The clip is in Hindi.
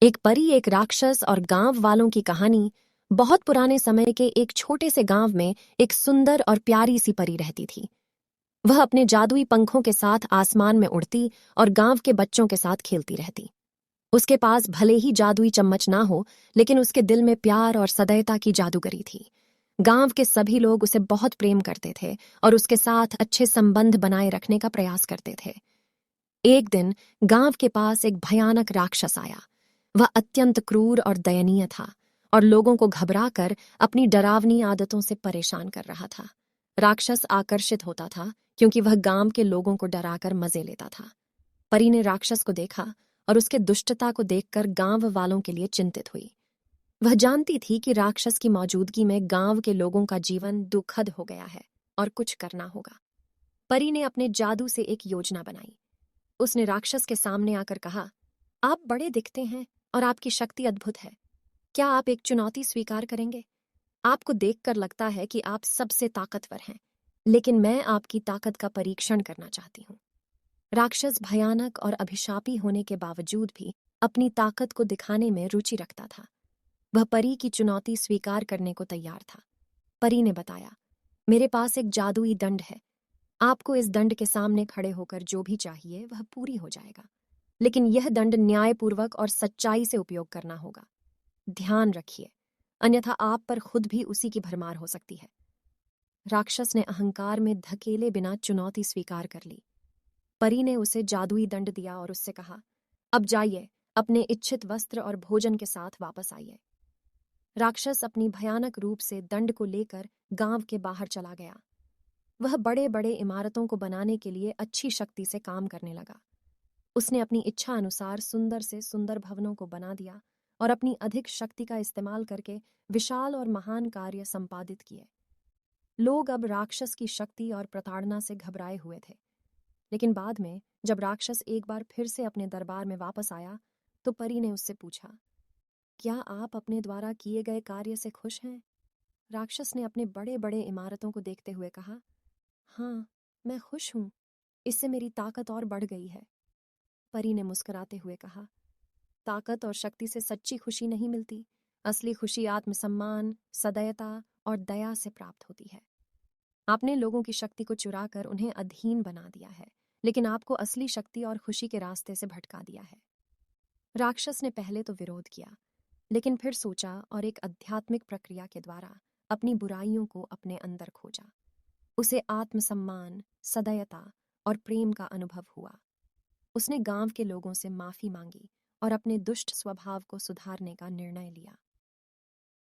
एक परी, एक राक्षस और गांव वालों की कहानी। बहुत पुराने समय के एक छोटे से गांव में एक सुंदर और प्यारी सी परी रहती थी। वह अपने जादुई पंखों के साथ आसमान में उड़ती और गांव के बच्चों के साथ खेलती रहती। उसके पास भले ही जादुई चम्मच ना हो, लेकिन उसके दिल में प्यार और सदैवता की जादूगरी थी। गांव के सभी लोग उसे बहुत प्रेम करते थे और उसके साथ अच्छे संबंध बनाए रखने का प्रयास करते थे। एक दिन गांव के पास एक भयानक राक्षस आया। वह अत्यंत क्रूर और दयनीय था और लोगों को घबराकर अपनी डरावनी आदतों से परेशान कर रहा था। राक्षस आकर्षित होता था क्योंकि वह गांव के लोगों को डराकर मजे लेता था। परी ने राक्षस को देखा और उसके दुष्टता को देखकर गांव वालों के लिए चिंतित हुई। वह जानती थी कि राक्षस की मौजूदगी में गांव के लोगों का जीवन दुखद हो गया है और कुछ करना होगा। परी ने अपने जादू से एक योजना बनाई। उसने राक्षस के सामने आकर कहा, आप बड़े दिखते हैं और आपकी शक्ति अद्भुत है। क्या आप एक चुनौती स्वीकार करेंगे? आपको देखकर लगता है कि आप सबसे ताकतवर हैं, लेकिन मैं आपकी ताकत का परीक्षण करना चाहती हूँ। राक्षस भयानक और अभिशापी होने के बावजूद भी अपनी ताकत को दिखाने में रुचि रखता था। वह परी की चुनौती स्वीकार करने को तैयार था। परी ने बताया, मेरे पास एक जादुई दंड है। आपको इस दंड के सामने खड़े होकर जो भी चाहिए वह पूरी हो जाएगा, लेकिन यह दंड न्यायपूर्वक और सच्चाई से उपयोग करना होगा। ध्यान रखिए, अन्यथा आप पर खुद भी उसी की भरमार हो सकती है। राक्षस ने अहंकार में धकेले बिना चुनौती स्वीकार कर ली। परी ने उसे जादुई दंड दिया और उससे कहा, अब जाइए, अपने इच्छित वस्त्र और भोजन के साथ वापस आइए। राक्षस अपनी भयानक रूप से दंड को लेकर गांव के बाहर चला गया। वह बड़े बड़े इमारतों को बनाने के लिए अच्छी शक्ति से काम करने लगा। उसने अपनी इच्छा अनुसार सुंदर से सुंदर भवनों को बना दिया और अपनी अधिक शक्ति का इस्तेमाल करके विशाल और महान कार्य संपादित किए। लोग अब राक्षस की शक्ति और प्रताड़ना से घबराए हुए थे। लेकिन बाद में जब राक्षस एक बार फिर से अपने दरबार में वापस आया, तो परी ने उससे पूछा, क्या आप अपने द्वारा किए गए कार्य से खुश हैं? राक्षस ने अपने बड़े बड़े इमारतों को देखते हुए कहा, हाँ, मैं खुश हूँ। इससे मेरी ताकत और बढ़ गई है। परी ने मुस्कुराते हुए कहा, ताकत और शक्ति से सच्ची खुशी नहीं मिलती। असली खुशी आत्मसम्मान, सदैवता और दया से प्राप्त होती है। आपने लोगों की शक्ति को चुराकर उन्हें अधीन बना दिया है, लेकिन आपको असली शक्ति और खुशी के रास्ते से भटका दिया है। राक्षस ने पहले तो विरोध किया, लेकिन फिर सोचा और एक आध्यात्मिक प्रक्रिया के द्वारा अपनी बुराइयों को अपने अंदर खोजा। उसे आत्मसम्मान, सदैवता और प्रेम का अनुभव हुआ। उसने गांव के लोगों से माफी मांगी और अपने दुष्ट स्वभाव को सुधारने का निर्णय लिया।